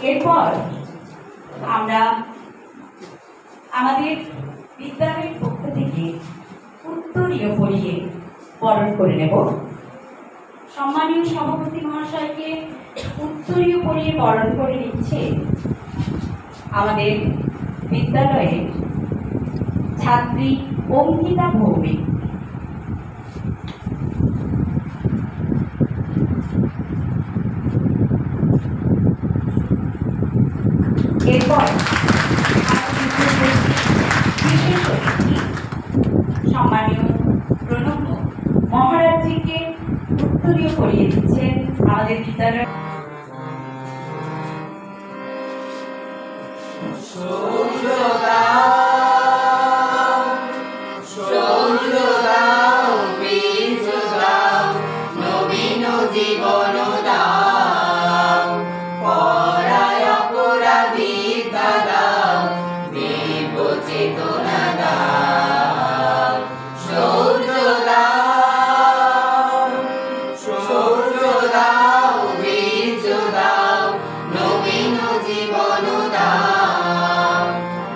এরপর আমরা আমাদের বিদ্যালয়ের পক্ষ থেকে উত্তরীয় পরিয়ে বরণ করে নেব। সম্মানীয় সভাপতি মহাশয়কে উত্তরীয় পরিয়ে বরণ করে নিচ্ছে আমাদের বিদ্যালয়ের ছাত্রী অঙ্কিতা ভৌমিক। এরপর বিশেষ অতিথি সম্মানীয় প্রণব মহারাজজিকে উত্তরীয় করিয়ে দিচ্ছেন আমাদের বিদ্যালয়। জীবন দাও, পরায় অপরাধীতা দাও, দেব চেতনা দাও, শৌর্য দাও, শৌর্য দাও, বীর্য দাও, নবীন জীবন দাও,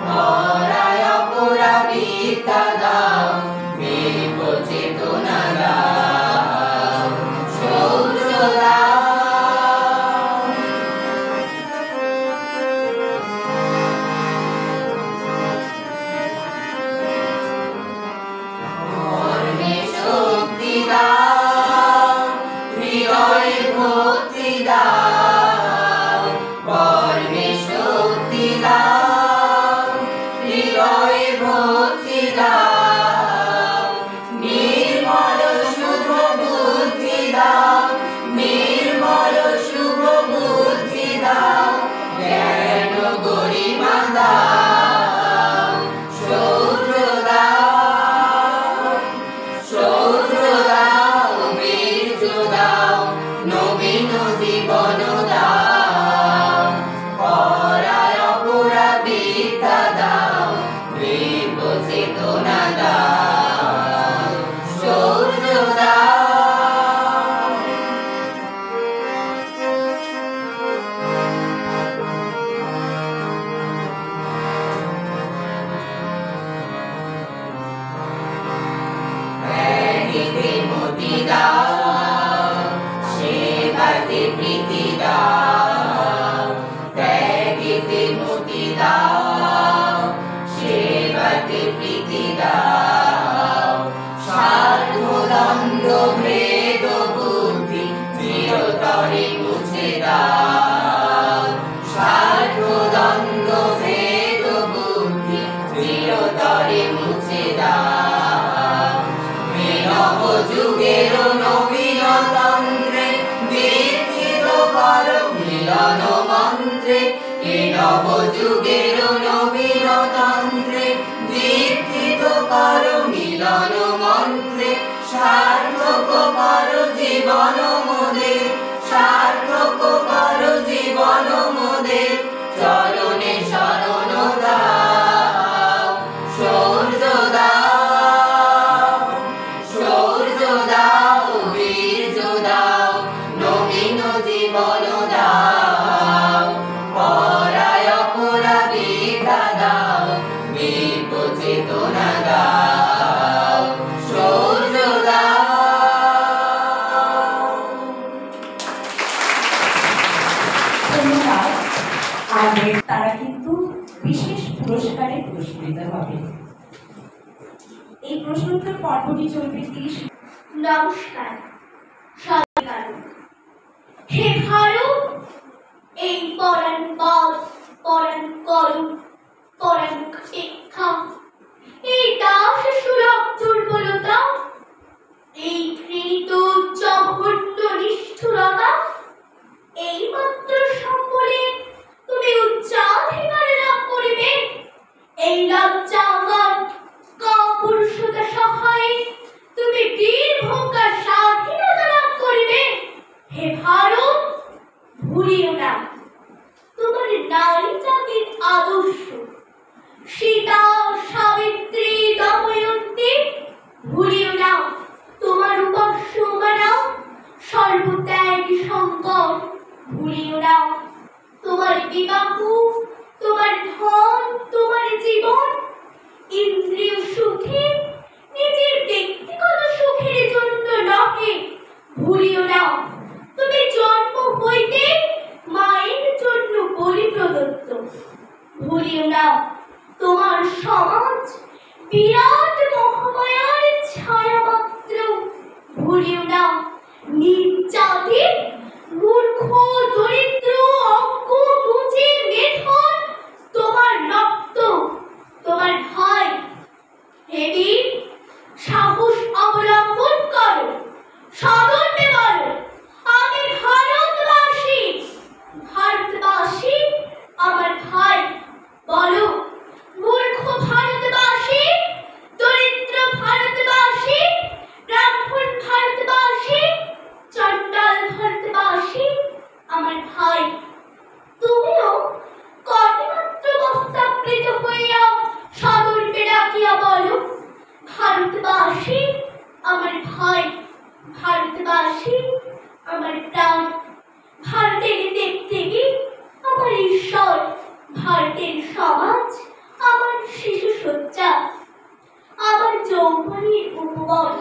পরায় অপরাধীতা দাও, দেব চেতনা দাও। জীবন দাও, পরায় অপরাধীতা দাও, দেব চেতনা দাও, শৌর্য দাও। ত্যাগীতে মতি দাও, প্রীতি দাও, ত্যাগীতে মতি দাও, সেবাতে প্রীতি দাও, স্বার্থ দ্বন্দ্ব ভেদ বুদ্ধি চিরতরে মুছে দাও, স্বার্থ দ্বন্দ্ব ভেদ বুদ্ধি চিরতরে মুছে দাও, নব যুগের নবীনতন্ত্রে দীক্ষিত করো মিলন মন্ত্রে, এ নব যুগের নবীনতন্ত্রে দীক্ষিত করো মিলন মন্ত্রে, সার্থক করো জীবন মোদের, সার্থক করো জীবন মোদের, চরণে শরণ দাও, শৌর্য দাও, শৌর্য দাও, বীর্য দাও, নবীন জীবন দাও, পরায় অপরাধীতা দাও, দেব চেতনা দাও, শৌর্য দাও। ধন্যবাদ। আর তারা কিন্তু বিশেষ পুরস্কারে পুরস্কৃত হবে। এই প্রশ্নোত্তর পর্বটি চলবে 30। নমস্কার। হে ভারত, এই পরাণ পদ, পরাণ করণ, পরাণ শিক্ষা, এই দাস সুলভ দুর্বলতা, এই ঘৃণিত জঘন্য নিষ্ঠুরতা, এই মাত্র সম্বলে তুমি উচ্চাধিকার লাভ করিবে। এই লজ্জাগণ কাপুরুষতা সহায়ে তুমি বীরভঙ্গার স্বাধীনতা লাভ করিবে। হে ভারত, ভুলিও না তোমার নারী জাতির আদর্শ, সীতা, সাবিত্রী, দময়ন্তী, ভুলিও না তোমার উপাস্য উপানা, সর্বত্যাগী শঙ্কর, ভুলিও না তোমার বিবাহ, তোমার ধন, তোমার জীবন, ইন্দ্রিয় সুখে, নিজের ব্যক্তিগত সুখের জন্য নহে। ভুলিও না, তুমি জন্ম হইতে মায়ের জন্য বলি প্রদত্ত। ভুলিও না, তোমার সমাজ বিরাট মহামায়ার ছায়া মাত্র। ভুলিও না, নিজ জাতির মূর্খ, দরিদ্র, অজ্ঞ, মুচে, মেধন তোমার রক্ত, তোমার ভাই। হে বীর, সাহস অবলম্বন করো, সদর্পে বলো, আমি ভারতবাসী। ভারতবাসী আমার ভাই। বলো, মূর্খ ভারতবাসী, দরিদ্র ভারতবাসী, ব্রাহ্মণ ভারতবাসী, চণ্ডাল ভারতবাসী আমার ভাই। তুমিও কর্মমাত্র বস্ত্রাবৃত হইয়া সদর্পে ডাকিয়া বলো, ভারতবাসী আমার ভাই, ভারতবাসী আমার প্রাণ, ভারতের দেবদেবী আমার ঈশ্বর, ভারতের সমাজ আমার শিশু সজ্জা, আমার যৌবনের উপবন,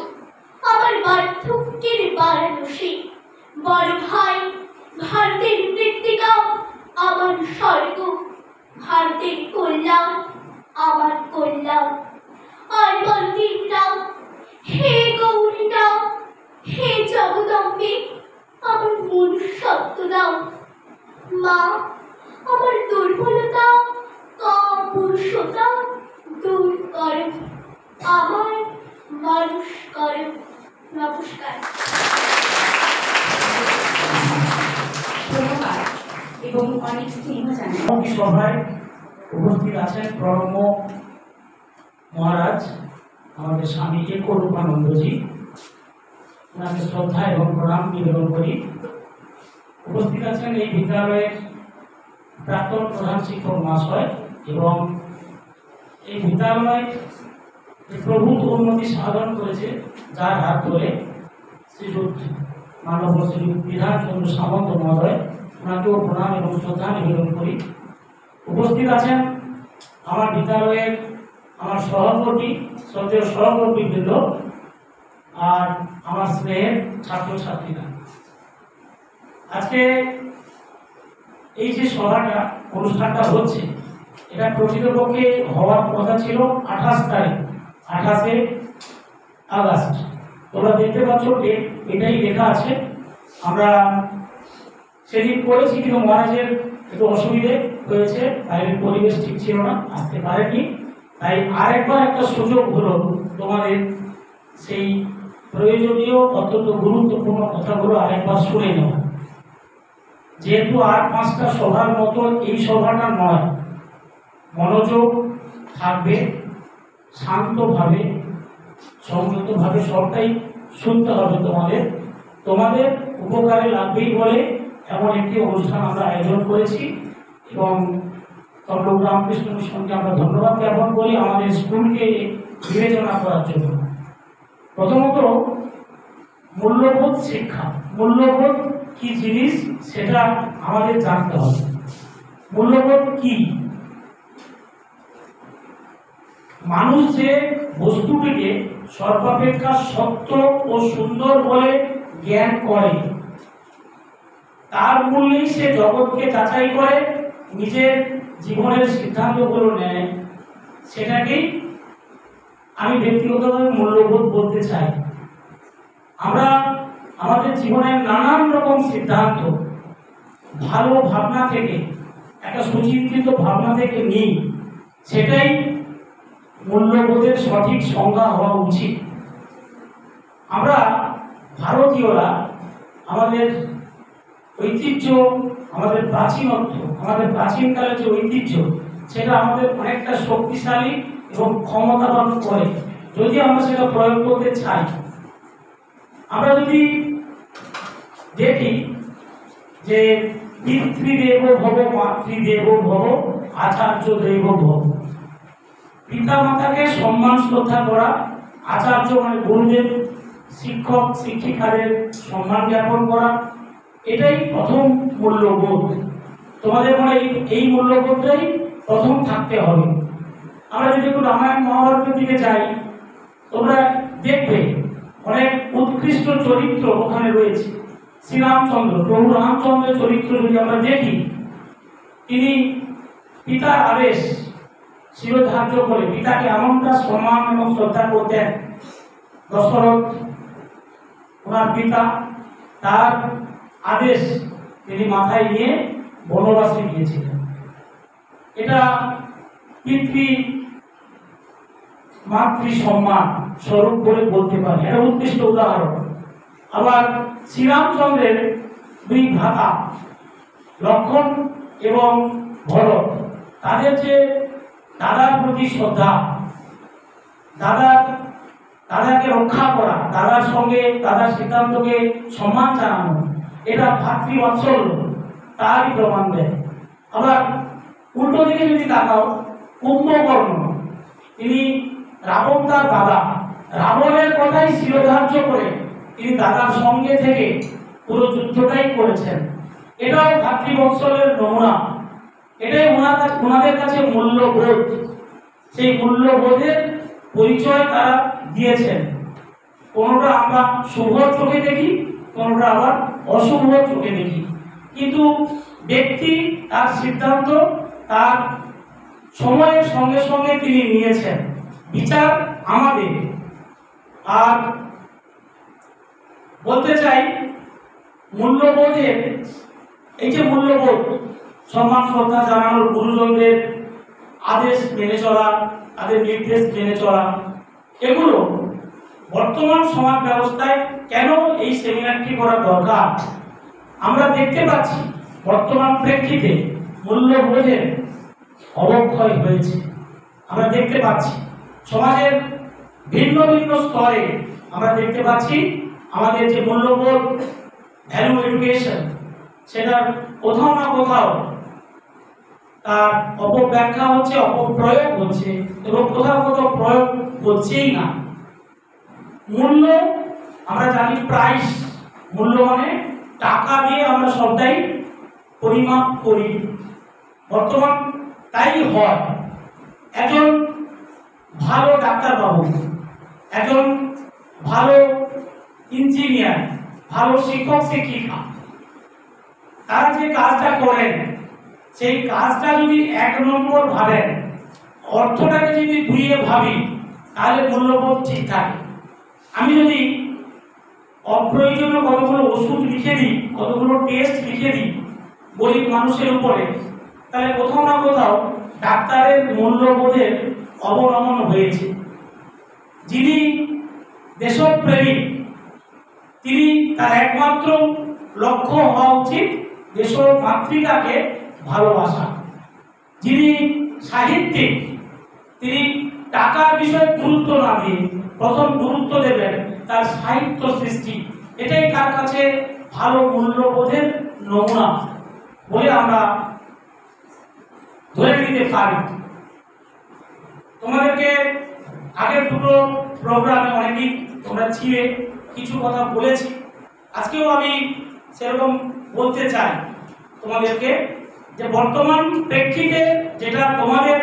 আমার বার্ধক্যের বারাণসী। বড় ভাই, ভারতের মৃত্তিকা আমার স্বর্গ, ভারতের কল্যাণ আমার কল্যাণ। আর বন্দিরা, হে গৌরীরা, হে জগদম্বে, আমার মনুষ্যত্ব দাও। মা, আমার দুর্বলতা, কাপুরুষতা দূর করো, আমার মানুষ করো। নমস্কার। ধন্যবাদ এবং অনেক স্নেহ জানাই। সভায় উপস্থিত আছেন প্রণব মহারাজ, আমাদের স্বামী একরূপানন্দজি, ওনাকে শ্রদ্ধা এবং প্রণাম নিবেদন করি। উপস্থিত আছেন এই বিদ্যালয়ের প্রাক্তন প্রধান শিক্ষক মহাশয় এবং এই বিদ্যালয় যে প্রভূত উন্নতি সাধন করেছে, যার হাত ধরে শ্রীযুক্ত মানব শ্রীযুক্ত বিধানচন্দ্র সামন্ত মহোদয়, ওনাকেও প্রণাম এবং শ্রদ্ধা নিবেদন করি। উপস্থিত আছেন আমার বিদ্যালয়ের আমার সহকর্মী, শ্রদ্ধেয় সহকর্মীবৃন্দ আর আমার স্নেহের ছাত্রছাত্রীরা। আজকে এই যে সভাটা, অনুষ্ঠানটা হচ্ছে, এটা প্রকৃতপক্ষে হওয়ার কথা ছিল 28 তারিখ, 28শে আগস্ট। তোমরা দেখতে পাচ্ছ ডেট এটাই লেখা আছে। আমরা সেদিন করেছি, কিন্তু মহারাজের একটু অসুবিধে হয়েছে, বাইরের পরিবেশ ঠিক ছিল না, আসতে পারেনি। তাই আরেকবার একটা সুযোগ হলো তোমাদের সেই প্রয়োজনীয় অত্যন্ত গুরুত্বপূর্ণ কথাগুলো আরেকবার শুনে নেওয়া। যেহেতু আর 5টা সভার মতো এই সভাটা নয়, মনোযোগ থাকবে, শান্তভাবে, সংযতভাবে সবটাই শুনতে হবে তোমাদের। তোমাদের উপকারে লাগবেই বলে এমন একটি অনুষ্ঠান আমরা আয়োজন করেছি এবং তমলুক রামকৃষ্ণ মিশনকে আমরা ধন্যবাদ জ্ঞাপন করি আমাদের স্কুলকে বিবেচনা করার জন্য। প্রথমত মূল্যবোধ শিক্ষা, মূল্যবোধ কি জিনিস সেটা আমাদের জানতে হবে। মূল্যবোধ কি? মানুষ যে বস্তুটিকে সর্বাপেক্ষা সত্য ও সুন্দর বলে জ্ঞান করে, তার মূল্যেই সে জগৎকে যাচাই করে, নিজের জীবনের সিদ্ধান্তগুলো নেয়, সেটাকেই আমি ব্যক্তিগতভাবে মূল্যবোধ বলতে চাই। আমরা আমাদের জীবনের নানান রকম সিদ্ধান্ত ভালো ভাবনা থেকে, একটা সুচিন্তিত ভাবনা থেকে নিই, সেটাই মূল্যবোধের সঠিক সংজ্ঞা হওয়া উচিত। আমরা ভারতীয়রা আমাদের ঐতিহ্য, আমাদের প্রাচীনত্ব, আমাদের প্রাচীনকালের যে ঐতিহ্য, সেটা আমাদের অনেকটা শক্তিশালী এবং ক্ষমতাবান করে, যদি আমরা সেটা প্রয়োগ করতে চাই। আমরা যদি দেখি যে পিতৃদেব ভব, মাতৃদেব ভব, আচার্য দেব ভব। পিতা মাতাকে সম্মান শ্রদ্ধা করা, আচার্য মানে গুরুদেব, শিক্ষক শিক্ষিকাদের সম্মান জ্ঞাপন করা, এটাই প্রথম মূল্যবোধ। তোমাদের মনে এই মূল্যবোধটাই প্রথম থাকতে হবে। আমরা যদি একটু রামায়ণ মহাভারতের দিকে যাই, তোমরা দেখবে অনেক উৎকৃষ্ট চরিত্র ওখানে রয়েছে। শ্রীরামচন্দ্র, প্রভু রামচন্দ্রের চরিত্র যদি আমরা দেখি, তিনি পিতার আদেশ শিরোধার্য করে পিতাকে এমনটা সম্মান এবং শ্রদ্ধা করতেন। দশরথ ওনার পিতা, তার আদেশ তিনি মাথায় নিয়ে বনবাসে গিয়েছিলেন। এটা পিতৃ মাতৃ সম্মান স্বরূপ বলে বলতে পারি, এটা উৎকৃষ্ট উদাহরণ। আবার শ্রীরামচন্দ্রের দুই ভ্রাতা লক্ষণ এবং ভরত, তাদের যে দাদার প্রতি শ্রদ্ধা, দাদাকে রক্ষা করা, দাদার সঙ্গে দাদার সিদ্ধান্তকে সম্মান জানানো, এটা ভাতৃবাৎসল্য তারই প্রমাণ দেয়। আবার উল্টো দিকে যদি তাকাও, কুম্ভকর্ণ, তিনি রাবণ তার দাদা, রাবণের কথাই শিরোধার্য করে তিনি দাদার সঙ্গে থেকে পুরো যুদ্ধটাই করেছেন। এটাও ভাতৃবৎসলের নমুনা। এটাই ওনাদের কাছে মূল্যবোধ। সেই মূল্যবোধের পরিচয় তারা দিয়েছেন। কোনোটা আমরা শুভ চোখে দেখি, কোনোটা আবার অশুভ চোখে দেখি, কিন্তু ব্যক্তি তার সিদ্ধান্ত তার সময়ের সঙ্গে সঙ্গে তিনি নিয়েছেন। বিচার আমাদের। আর বলতে চাই, মূল্যবোধের এই যে মূল্যবোধ, সম্মান শ্রদ্ধা জানানোর, গুরুজনদের আদেশ মেনে চলা, তাদের নির্দেশ মেনে চলা, এগুলো বর্তমান সমাজ ব্যবস্থায় কেন এই সেমিনারটি করা দরকার, আমরা দেখতে পাচ্ছি বর্তমান প্রেক্ষিতে মূল্যবোধের অবক্ষয় হয়েছে। আমরা দেখতে পাচ্ছি সমাজের ভিন্ন ভিন্ন স্তরে আমরা দেখতে পাচ্ছি আমাদের যে মূল্যবোধ, ভ্যালু এডুকেশন, সেটার কোথাও না কোথাও তার অপব্যাখ্যা হচ্ছে, অপপ্রয়োগ হচ্ছে, এবং কোথাও কোথাও প্রয়োগ হচ্ছেই না। মূল্য আমরা জানি, প্রাইস, মূল্য মানে টাকা দিয়ে আমরা সবটাই পরিমাপ করি। বর্তমান তাই হয়। একজন ভালো ডাক্তারবাবু, একজন ভালো ইঞ্জিনিয়ার, ভালো শিক্ষক শিক্ষিকা, তারা যে কাজটা করেন, সেই কাজটা যদি 1 নম্বর ভাবেন, অর্থটাকে যদি 2 ভাবি, তাহলে মূল্যবোধ ঠিক থাকে। আমি যদি অপ্রয়োজনীয় কতগুলো ওষুধ লিখে দিই, কতগুলো টেস্ট লিখে দিই গরিব মানুষের উপরে, তাহলে কোথাও না কোথাও ডাক্তারের মূল্যবোধের অবনমন হয়েছে। যিনি দেশপ্রেমিক, তিনি তার একমাত্র লক্ষ্য হওয়া উচিত দেশ মাতৃকাকে ভালোবাসা। যিনি সাহিত্যিক, তিনি টাকার বিষয়ে গুরুত্ব না দিয়ে প্রথম গুরুত্ব দেবেন তার সাহিত্য সৃষ্টি। এটাই তার কাছে ভালো মূল্যবোধের নমুনা বলে আমরা ধরে নিতে পারি। তোমাদেরকে আগের দুটো প্রোগ্রামে অনেকেই তোমরা ছিলে, কিছু কথা বলেছি। আজকেও আমি সেরকম বলতে চাই তোমাদেরকে, যে বর্তমান প্রেক্ষিতে যেটা তোমাদের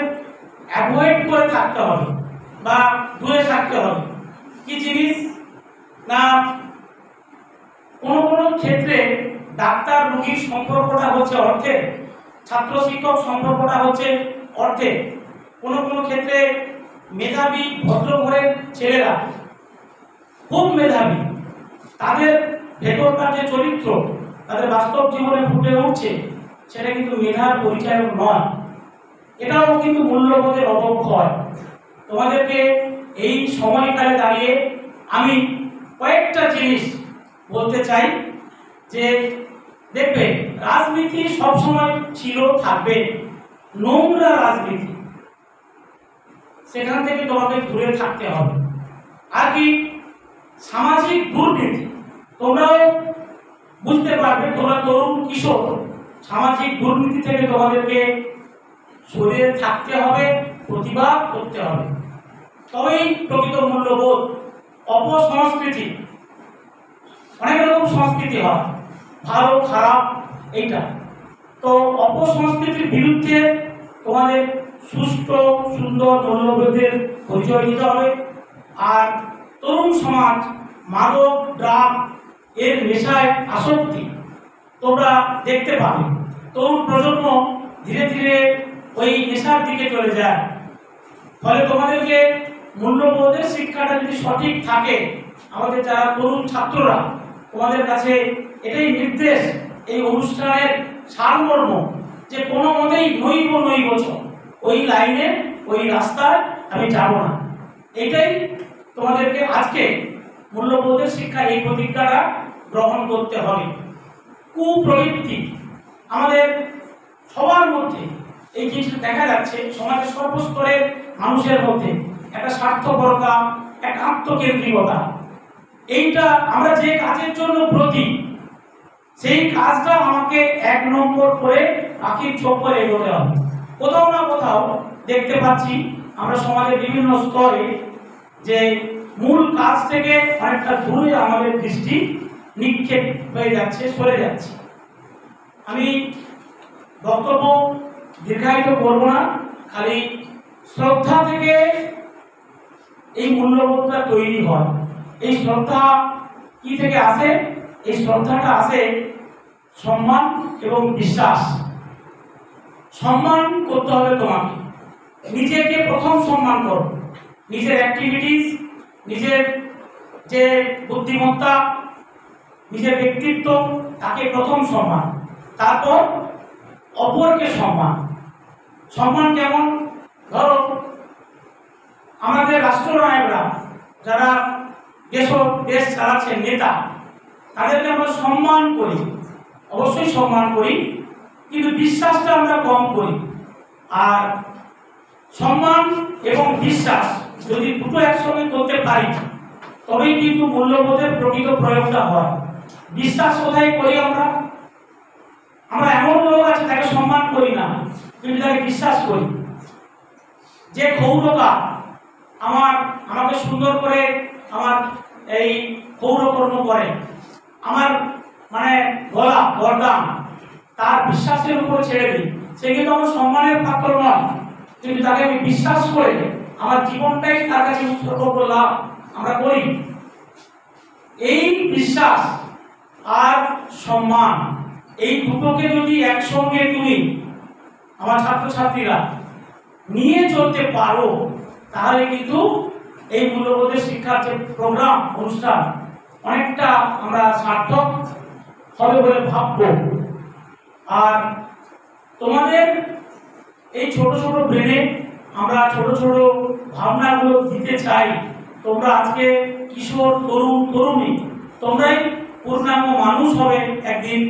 অ্যাভয়েড করে থাকতে হবে বা দূরে থাকতে হবে, কি জিনিস না, কোনো কোনো ক্ষেত্রে ডাক্তার রোগীর সম্পর্কটা হচ্ছে অর্থে, ছাত্র শিক্ষক সম্পর্কটা হচ্ছে অর্থে, কোনো কোনো ক্ষেত্রে মেধাবী ভদ্রঘরের ছেলেরা খুব মেধাবী, তাদের ভেতরকার যে চরিত্র তাদের বাস্তব জীবনে ফুটে উঠছে, সেটা কিন্তু মেধার পরিচায়ক নয়। এটাও কিন্তু মূল্যবোধের অবক্ষয়। তোমাদেরকে এই সময়কালে দাঁড়িয়ে আমি কয়েকটা জিনিস বলতে চাই। যে দেখবে, রাজনীতি সবসময় ছিল, থাকবে, নোংরা রাজনীতি, সেখান থেকে তোমাকে দূরে থাকতে হবে। আর কি সামাজিক দুর্নীতি, তোমরাও বুঝতে পারবে, তোমরা তরুণ কিশোর, সামাজিক দুর্নীতি থেকে তোমাদেরকে সরে থাকতে হবে, প্রতিবাদ করতে হবে, তবেই প্রকৃত মূল্যবোধ। অপসংস্কৃতি, অনেক রকম সংস্কৃতি হয়, ভালো খারাপ, এইটা তো অপসংস্কৃতির বিরুদ্ধে তোমাদের সুষ্ঠু সুন্দর মূল্যবোধের পরিচয় দিতে হবে। আর তরুণ সমাজ মাদক ড্রাগ এর নেশায় আসক্তি তোমরা দেখতে পাবে। তরুণ প্রজন্ম ধীরে ধীরে ওই নেশার দিকে চলে যায়। ফলে তোমাদেরকে মূল্যবোধের শিক্ষাটা যদি সঠিক থাকে, আমাদের যারা তরুণ ছাত্ররা, তোমাদের কাছে এটাই নির্দেশ এই অনুষ্ঠানের সারমর্ম যে কোনো মতেই নইব চ, ওই লাইনে ওই রাস্তায় আমি যাব না। এটাই তোমাদেরকে আজকে মূল্যবোধের শিক্ষা এই প্রতিজ্ঞাটা গ্রহণ করতে হবে। কুপ্রবৃত্তি আমাদের সবার মধ্যে এই জিনিসটা দেখা যাচ্ছে, সমাজের সর্বস্তরের মানুষের মধ্যে একটা স্বার্থপরতা, একটা আত্মকেন্দ্রিকতা। এইটা আমরা যে কাজের জন্য ব্রতী, সেই কাজটা আমাকে 1 নম্বর করে বাকির চক্করে এগোতে হবে। কোথাও না কোথাও দেখতে পাচ্ছি আমরা সমাজের বিভিন্ন স্তরে যে মূল কাজ থেকে অনেকটা দূরে আমাদের দৃষ্টি নিক্ষেপ হয়ে যাচ্ছে, সরে যাচ্ছে। আমি বক্তব্য দীর্ঘায়িত করব না, খালি শ্রদ্ধা থেকে এই মূল্যবোধটা তৈরি হয়। এই শ্রদ্ধা কি থেকে আসে? এই শ্রদ্ধাটা আসে সম্মান এবং বিশ্বাস। সম্মান করতে হবে তোমাকে, নিজেকে প্রথম সম্মান করো। নিজের অ্যাক্টিভিটিস, নিজের যে বুদ্ধিমত্তা, নিজের ব্যক্তিত্ব, তাকে প্রথম সম্মান, তারপর অপরকে সম্মান। সম্মান কেমন? ধরো আমাদের রাষ্ট্রনায়করা যারা দেশ চালাচ্ছেন, নেতা, তাদেরকে আমরা সম্মান করি, অবশ্যই সম্মান করি, কিন্তু বিশ্বাসটা আমরা কম করি। আর সম্মান এবং বিশ্বাস যদি দুটো একসঙ্গে করতে পারি, তবেই কিন্তু মূল্যবোধের প্রকৃত প্রয়োগটা হয়। বিশ্বাস কোথায় করি আমরা? আমরা এমন লোক আছে তাকে সম্মান করি না, কিন্তু তাকে বিশ্বাস করি। যে ক্ষৌরতা আমাকে সুন্দর করে আমার এই ক্ষৌরকর্ম করে, আমার মানে গলা গরদান তার বিশ্বাসের উপর ছেড়ে দিই, সে কিন্তু আমার সম্মানের পাত্র নয়, কিন্তু তাকে আমি বিশ্বাস করে আমার জীবনটাই তার কাছে উৎসর্গ করলাম, আমরা করি। এই বিশ্বাস আর সম্মান, এই দুটোকে যদি একসঙ্গে তুমি আমার ছাত্রছাত্রীরা নিয়ে চলতে পারো, তাহলে কিন্তু এই মূল্যবোধের শিক্ষার যে প্রোগ্রাম, অনুষ্ঠান, অনেকটা আমরা সার্থক হবে বলে ভাবব। আর তোমাদের এই ছোট ছোট ব্রেনে আমরা ছোট ছোট ভাবনাগুলো দিতে চাই। তোমরা আজকে কিশোর, তরুণ, তরুণী, তোমরাই পূর্ণাঙ্গ মানুষ হবে একদিন।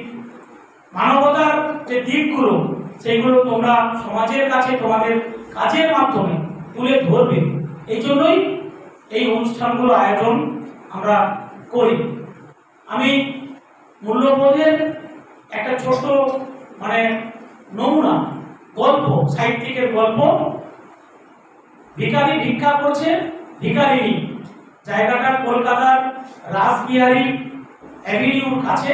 মানবতার যে দিকগুলো, সেইগুলো তোমরা সমাজের কাছে তোমাদের কাজের মাধ্যমে তুলে ধরবে। এই জন্যই এই অনুষ্ঠানগুলো আয়োজন আমরা করি। আমি মূল্যবোধের একটা ছোট মানে নমুনা গল্প, সাহিত্যিকের গল্প, ভিখারি ভিক্ষা করছে, ভিখারিনী। জায়গাটা কলকাতার রাসবিহারী অ্যাভিনিউর কাছে।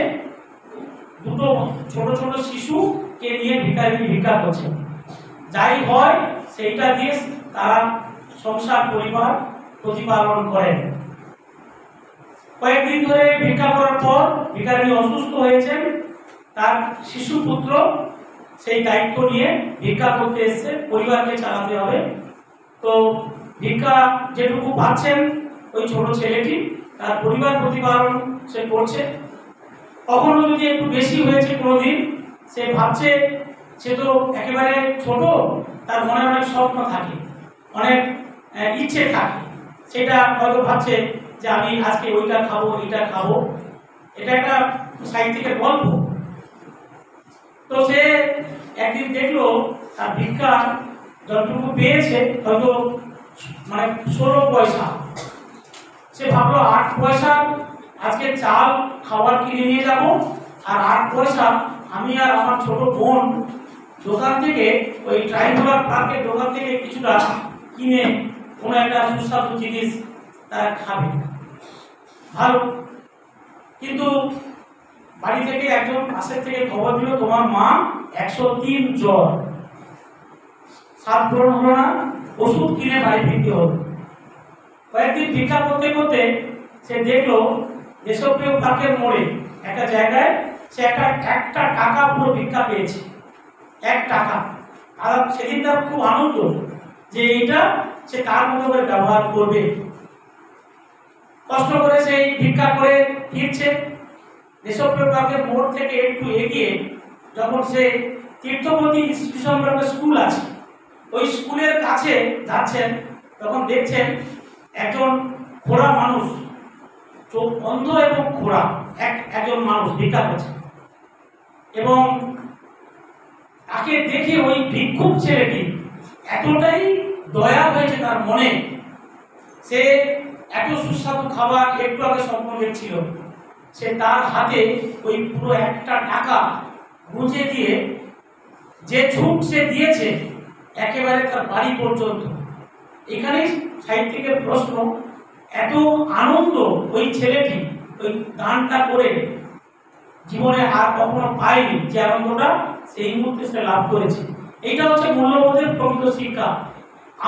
দুটো ছোট ছোট শিশুকে নিয়ে ভিখারিনী ভিক্ষা করছে। যাই হয় সেইটা দিয়ে তারা সংসার পরিবার প্রতিপালন করেন। কয়েকদিন ধরে ভিক্ষা করার পর ভিখারিনী অসুস্থ হয়েছেন। তার শিশু পুত্র সেই দায়িত্ব নিয়ে ভিক্ষা করতে এসছে, পরিবারকে চালাতে হবে। তো ভিক্ষা যেটুকু পাচ্ছেন ওই ছোট ছেলেটি, তার পরিবার প্রতিপালন সে করছে। কখনো যদি একটু বেশি হয়েছে কোনোদিন, সে ভাবছে, সে তো একেবারে ছোট, তার মনে অনেক স্বপ্ন থাকে, অনেক ইচ্ছে থাকে। সেটা হয়তো ভাবছে যে আমি আজকে ওইটা খাবো, এইটা খাবো। এটা একটা সাহিত্যিকের গল্প। তো সে একদিন দেখলো তার ভিক্ষা যতটুকু পেয়েছে হয়তো মানে 16 পয়সা। সে ভাবলো 8 পয়সা আজকে চাল খাবার কিনে নিয়ে যাব, আর 8 পয়সা আমি আর আমার ছোট বোন দোকান থেকে, ওই ট্রাইঙ্গুলার পার্কের দোকান থেকে কিছুটা কিনে কোনো একটা সুস্বাদু জিনিস তারা খাবে। ভালো, কিন্তু বাড়ি থেকে একজন পাশের থেকে খবর দিল তোমার মা 103 জ্বর, সাত পূরণ হলো না, ওষুধ কিনে বাড়ি ফিরতে হলো। কয়েকদিন ভিক্ষা করতে করতে সে দেখলো দেশপ্রিয় পার্কের মোড়ে একটা জায়গায় সে একটা টাকা পুরো ভিক্ষা পেয়েছে, 1 টাকা। আর সেদিন তার খুব আনন্দ যে এইটা সে তার মতো করে ব্যবহার করবে। কষ্ট করে সেই ভিক্ষা করে ফিরছে। দেশপ্রিয় পার্কের মোড় থেকে একটু এগিয়ে যখন সে তীর্থপতি ইনস্টিটিউশন নামে স্কুল আছে, ওই স্কুলের কাছে যাচ্ছেন, তখন দেখছেন একজন খোড়া মানুষ, চোখ অন্ধ এবং খোড়া একজন মানুষ ভিক্ষা করছে। এবং তাকে দেখে ওই ভিক্ষুক ছেলেটি এতটাই দয়া হয়েছে তার মনে, সে এত সুস্বাদু খাবার একটু আগে স্বপ্ন দেখছিল, সে তার হাতে ওই পুরো 1 টাকা গুঁজে দিয়ে যে ঝুঁক সে দিয়েছে একেবারে তার বাড়ি পর্যন্ত। এখানেই সাহিত্যিকের প্রশ্ন, এত আনন্দ ওই ছেলেটি ওই দানটা করে জীবনে আর কখনো পায়নি, যে আনন্দটা সেই মুহূর্তে সে লাভ করেছে। এইটা হচ্ছে মূল্যবোধের প্রকৃত শিক্ষা।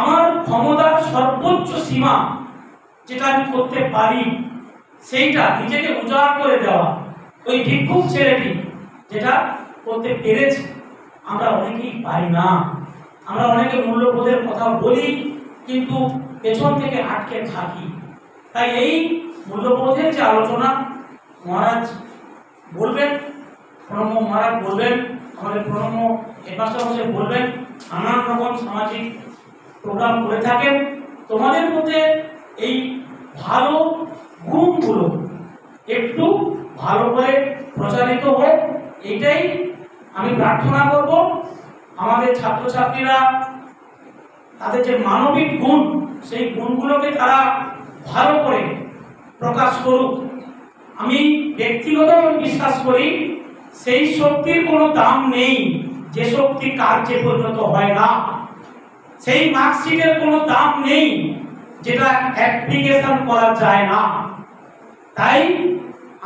আমার ক্ষমতার সর্বোচ্চ সীমা যেটা আমি করতে পারি সেইটা নিজেকে উজাড় করে দেওয়া, ওই ভিক্ষুক ছেলেটি যেটা করতে পেরেছে। আমরা অনেকেই পারি না, আমরা অনেকে মূল্যবোধের কথা বলি কিন্তু পেছন থেকে আটকে থাকি। তাই এই মূল্যবোধের যে আলোচনা মহারাজ বলবেন, প্রণম্য মহারাজ বলবেন, আমাদের প্রণম্য হেডমাস্টার মশাই বলবেন, নানান রকম সামাজিক প্রোগ্রাম করে থাকেন। তোমাদের মধ্যে এই ভালো গুণগুলো একটু ভালো করে প্রচারিত হোক, এইটাই আমি প্রার্থনা করব। আমাদের ছাত্রছাত্রীরা তাদের যে মানবিক গুণ, সেই গুণগুলোকে তারা ভালো করে প্রকাশ করুক। আমি ব্যক্তিগতভাবে বিশ্বাস করি সেই শক্তির কোনো দাম নেই যে শক্তি কার্যে পরিণত হয় না, সেই মার্কশিটের কোনো দাম নেই যেটা অ্যাপ্লিকেশন করা যায় না। তাই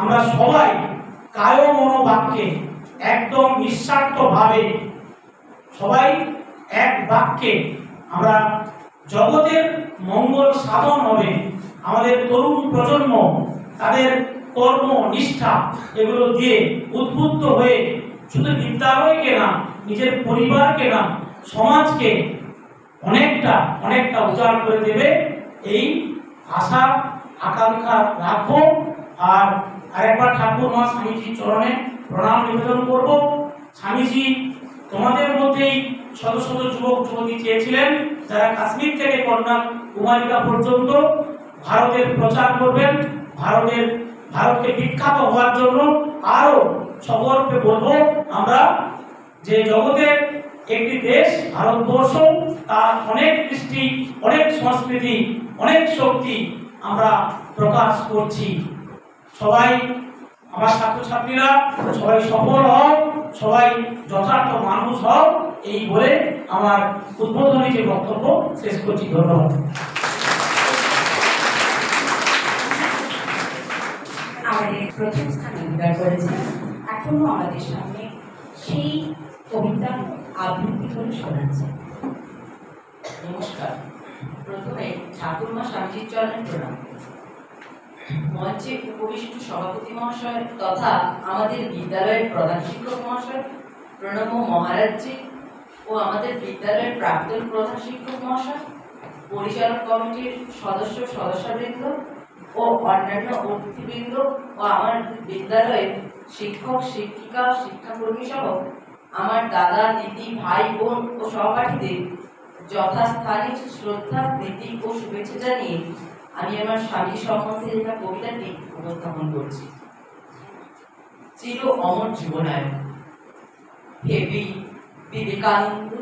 আমরা সবাই কায় মনোবাক্যে একদম নিঃস্বার্থভাবে সবাই এক বাক্যে আমরা জগতের মঙ্গল সাধন হবে। আমাদের তরুণ প্রজন্ম তাদের কর্ম নিষ্ঠা এগুলো দিয়ে উদ্বুদ্ধ হয়ে শুধু বিদ্যালয়কে না, নিজের পরিবারকে না, সমাজকে অনেকটা উজাড় করে দেবে, এই আশা আকাঙ্ক্ষা রাখবো। আর আরেকবার ঠাকুর মা স্বামীজির চরণে প্রণাম নিবেদন করব। স্বামীজি তোমাদের মধ্যেই শত শত যুবক যুবতী চেয়েছিলেন যারা কাশ্মীর থেকে কন্যাকুমারিকা পর্যন্ত ভারতের প্রচার করবেন, ভারতকে বিখ্যাত হওয়ার জন্য। আরো সগর্বে বলবো আমরা যে জগতের একটি দেশ ভারতবর্ষ, তার অনেক কৃষ্টি, অনেক সংস্কৃতি, অনেক শক্তি আমরা প্রকাশ করছি। সবাই আমার ছাত্রছাত্রীরা সবাই সফল হও, সবাই যথার্থ মানুষ হও, এই বলে আমার উদ্বোধনী যে বক্তব্য শেষ করছি। ধন্যবাদ। আমাদের প্রথম স্থান অধিকার করেছেন, এখনো আমাদের সামনে সেই কবিতা আবৃত্তি করে শোনাচ্ছে। নমস্কার। প্রথমে ঠাকুরমা স্বামীজির চরণে প্রণাম। মঞ্চে উপবিষ্ট সভাপতি মহাশয় তথা আমাদের বিদ্যালয়ের প্রধান শিক্ষক মহাশয়, প্রণম্য মহারাজজি ও আমাদের বিদ্যালয়ের প্রাক্তন প্রধান শিক্ষক মহাশয়, পরিচালক কমিটির সদস্যবৃন্দ ও অন্যান্য অতিথিবৃন্দ ও আমার বিদ্যালয়ের শিক্ষক শিক্ষিকা শিক্ষাকর্মী সহ আমার দাদা দিদি ভাই বোন ও সহপাঠীদের যথাস্থানে শ্রদ্ধা প্রীতি ও শুভেচ্ছা জানিয়ে আমি আমার স্বামী সম্বন্ধে লেখা কবিতাটি উপস্থাপন করছি। চির অমর জীবনায়ক হেবি বিবেকানন্দ,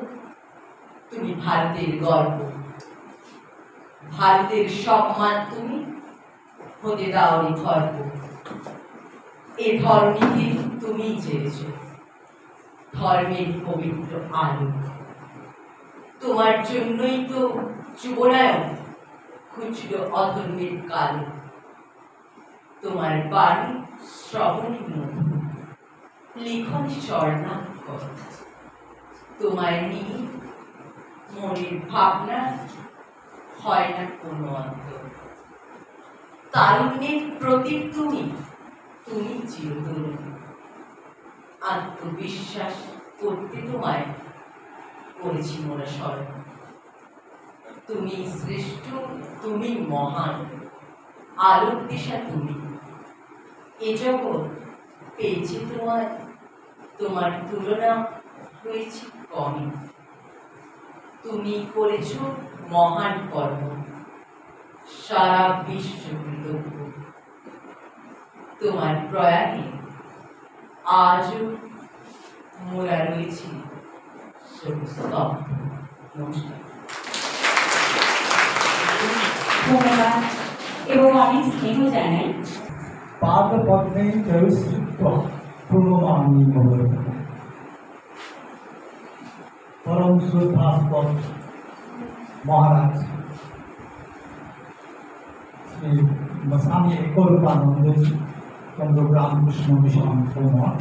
তুমি ভারতের গর্ব, ভারতের সম্মান, তুমি হতে দাও রে গর্ব। এ ধরনীকে তুমি চেয়েছ ধর্মের পবিত্র আলো, তোমার জন্যই তো যুবনায়ক খুঁজল অধর্মের কালো। তোমার বাণী শ্রবণী মধু, লিখন স্বর্ণাক্ষর। তোমায় নিয়ে মনের ভাবনা হয় না কোনো অন্ত। তারুণ্যের প্রতীক তুমি, তুমি চিরতরুণ। আত্মবিশ্বাস করতে তোমায় করেছি মোরা স্মরণ। তুমি শ্রেষ্ঠ, তুমি মহান, আলোর দিশা তুমি। এ জগৎ পেয়েছি তোমায়, তোমার তুলনা হয়েছে কমই। তুমি করেছ মহান কর্ম, সারা বিশ্ব কৃতজ্ঞ। তোমার প্রয়াণে আজও মোরা রয়েছি স্তব্ধ। নমস্কার। ধন্যবাদ এবং অনেক স্নেহ জানাই। পাদ পদ্মে জয়শ্রীত্ব প্রণমামি মঙ্গল। পরম শ্রদ্ধাস্পদ মহারাজ শ্রী স্বামী একরূপানন্দ চন্দ্র রামকৃষ্ণ মিশন মঠ,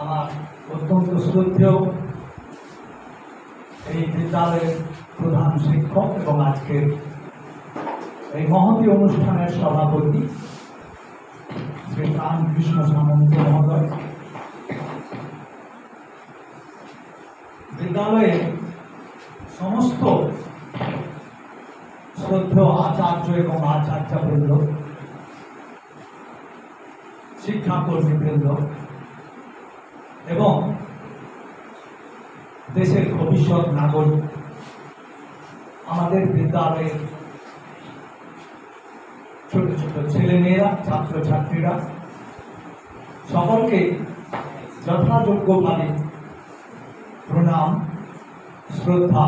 আমার অত্যন্ত শ্রদ্ধেয় এই বিদ্যালয়ের প্রধান শিক্ষক এবং আজকের এই মহতী অনুষ্ঠানের সভাপতি শ্রী রামকৃষ্ণ সামন্ত মহোদয়, বিদ্যালয়ের সমস্ত শ্রদ্ধেয় আচার্য এবং আচার্যবৃন্দ, শিক্ষাকর্মীবৃন্দ এবং দেশের ভবিষ্যৎ নাগরিক, আমাদের বিদ্যালয়ের ছোট ছোট ছেলেমেয়েরা, ছাত্রছাত্রীরা, সকলকে যথাযোগ্যভাবে প্রণাম, শ্রদ্ধা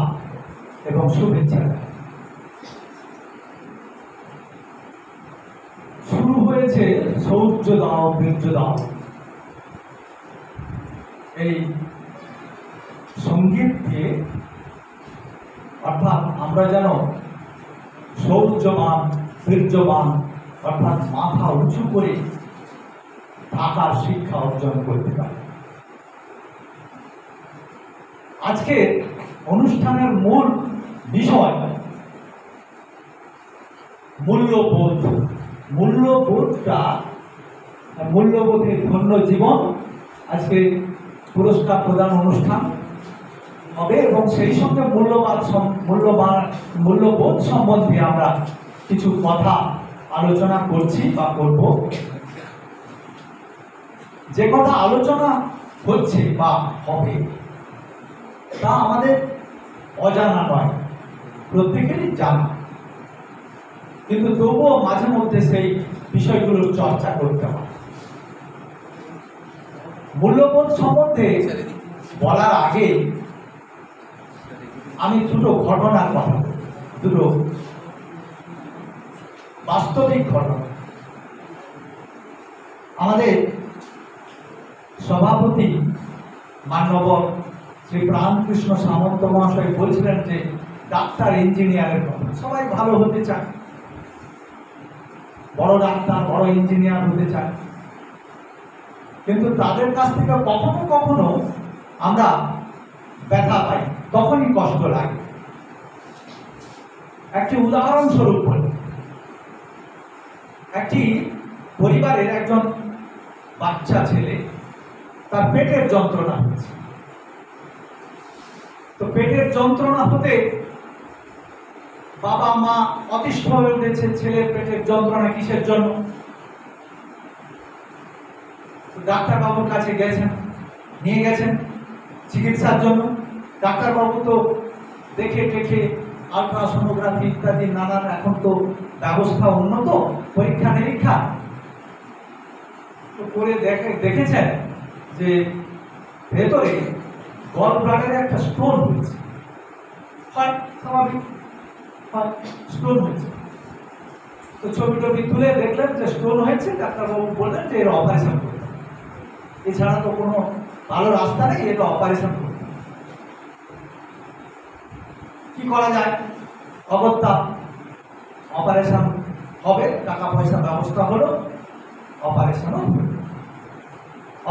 এবং শুভেচ্ছা। শুরু হয়েছে শৌর্য দাও বীর্য দাও, এই সঙ্গীত দিয়ে, অর্থাৎ আমরা যেন শৌর্যবান বীর্যবান অর্থাৎ মাথা উঁচু করে থাকার শিক্ষা অর্জন করতে পারি। আজকে অনুষ্ঠানের মূল বিষয় মূল্যবোধ। মূল্যবোধের ধন্য জীবন। আজকে পুরস্কার প্রদান অনুষ্ঠান হবে এবং সেই সঙ্গে মূল্যবোধ সম্বন্ধে আমরা কিছু কথা আলোচনা করছি বা করব। যে কথা আলোচনা হচ্ছে বা হবে তা আমাদের অজানা নয়, প্রত্যেকেরই জানা, কিন্তু তবুও মাঝে মধ্যে সেই বিষয়গুলোর চর্চা করতে হয়। মূল্যবোধ সম্বন্ধে বলার আগে আমি দুটো ঘটনার কথা, দুটো বাস্তবিক ঘটনা। আমাদের সভাপতি মান্যবর শ্রী প্রাণকৃষ্ণ সামন্ত মহাশয় বলছিলেন যে ডাক্তার ইঞ্জিনিয়ারের কথা, সবাই ভালো হতে চায়, বড় ডাক্তার বড় ইঞ্জিনিয়ার হতে চায়, কিন্তু তাদের কাছ থেকে কখনো কখনো আমরা ব্যথা পাই, তখনই কষ্ট লাগে। একটি উদাহরণস্বরূপ বলি, একটি পরিবারের একজন বাচ্চা ছেলে, তার পেটের যন্ত্রণা হচ্ছে। তো পেটের যন্ত্রণা হতে বাবা মা অতিষ্ঠ হয়ে উঠেছে, ছেলের পেটের যন্ত্রণা কিসের জন্য। ডাক্তারবাবুর কাছে গেছেন, নিয়ে গেছেন চিকিৎসার জন্য। ডাক্তারবাবু তো দেখে টেখে আলট্রাসোনোগ্রাফি ইত্যাদি নানান, এখন তো ব্যবস্থা উন্নত, পরীক্ষা নিরীক্ষা তো করে দেখেছেন যে ভেতরে গল ব্লাডারে একটা স্টোন হয়েছে। হয় স্বাভাবিক, হয় স্টোন হয়েছে। তো ছবি টবি তুলে দেখলেন যে স্টোন হয়েছে। ডাক্তারবাবু বললেন যে এর অপারেশন করতে, এছাড়া তো কোনো ভালো রাস্তা নেই, এটা অপারেশন করতে। কি করা যায়? অগত্যা অপারেশন হবে, টাকা পয়সা ব্যবস্থা হলো। অপারেশনও হলো।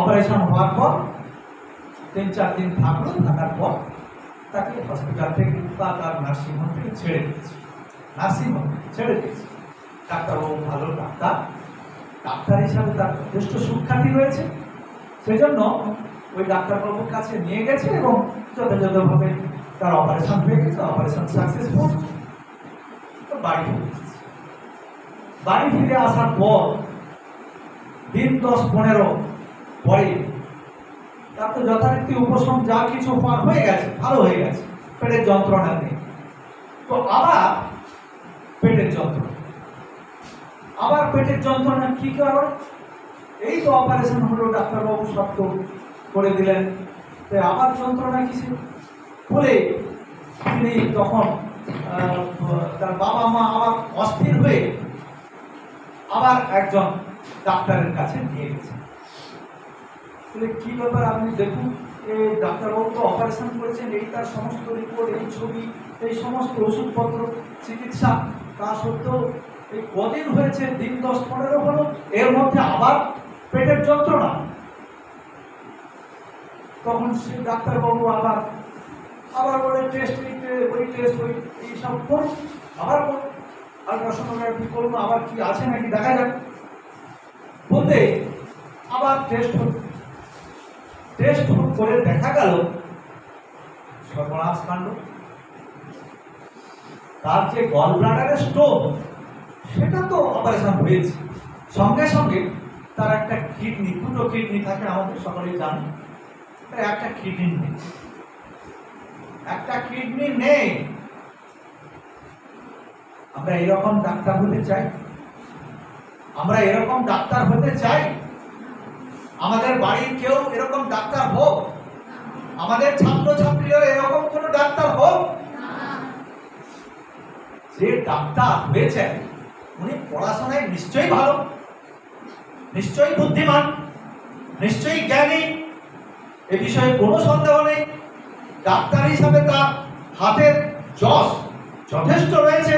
অপারেশন হওয়ার পর 3-4 দিন থাকলো, থাকার পর তাকে হসপিটাল থেকে বা তার নার্সিংহোম থেকে ছেড়ে দিয়েছে। নার্সিংহোম ছেড়ে দিয়েছে। ডাক্তারবাবু ভালো ডাক্তার, ডাক্তার হিসাবে তার যথেষ্ট সুখ্যাতি রয়েছে, সেজন্য ওই ডাক্তারবাবুর কাছে নিয়ে গেছে এবং যথাযথভাবে তার অপারেশন হয়ে গেছে, অপারেশন সাকসেসফুল। তো বাড়ি ফিরে এসেছে। বাড়ি ফিরে আসার পর দিন 10-15 পরে তার তো যথারীতি উপশম যা কিছু হয়ে গেছে, ভালো হয়ে গেছে, পেটের যন্ত্রণা নেই। তো আবার পেটের যন্ত্রণা, আবার পেটের যন্ত্রণা কি কারণ? এই তো অপারেশন হলো, ডাক্তারবাবু সব তো করে দিলেন, আবার যন্ত্রণা কিসে? বলে তিনি তখন তার বাবা মা আবার অস্থির হয়ে আবার একজন ডাক্তারের কাছে নিয়ে গেছে। কি ব্যাপার, আপনি দেখুন, এই ডাক্তারবাবু তো অপারেশন করেছেন, এই তার সমস্ত রিপোর্ট, এই ছবি, এই সমস্ত ওষুধপত্র, চিকিৎসা, তা সত্ত্বেও এই কদিন হয়েছে, দিন 10-15 হলো, এর মধ্যে আবার পেটের যন্ত্রণা। তখন সে ডাক্তারবাবু আবার বলে টেস্ট, ওই টেস্ট, ওই এইসব করুন, আবার করুন, আলট্রাসোনোগ্রাফি করুন, আবার কি আছে নাকি দেখা যাক। বলতে আবার টেস্ট করে দেখা গেল সর্বনাশ কাণ্ড। তার যে গল ব্লাডারের স্টোন, সেটা তো অপারেশন হয়েছে, সঙ্গে সঙ্গে তার একটা কিডনি, 2টো কিডনি থাকে আমাদের সকলেই জানি, একটা কিডনি নেই, একটা কিডনি নেই। আমরা এরকম ডাক্তার হতে চাই? আমরা এরকম ডাক্তার হতে চাই? আমাদের বাড়ির কেউ এরকম ডাক্তার হোক, আমাদের ছাত্রছাত্রীরা এরকম কোন ডাক্তার হোক। যে ডাক্তার হয়েছেন উনি পড়াশোনায় নিশ্চয়ই ভালো, নিশ্চয়ই বুদ্ধিমান, নিশ্চয়ই জ্ঞানী, এ বিষয়ে কোনো সন্দেহ নেই। ডাক্তার হিসাবে তার হাতের যশ যথেষ্ট রয়েছে।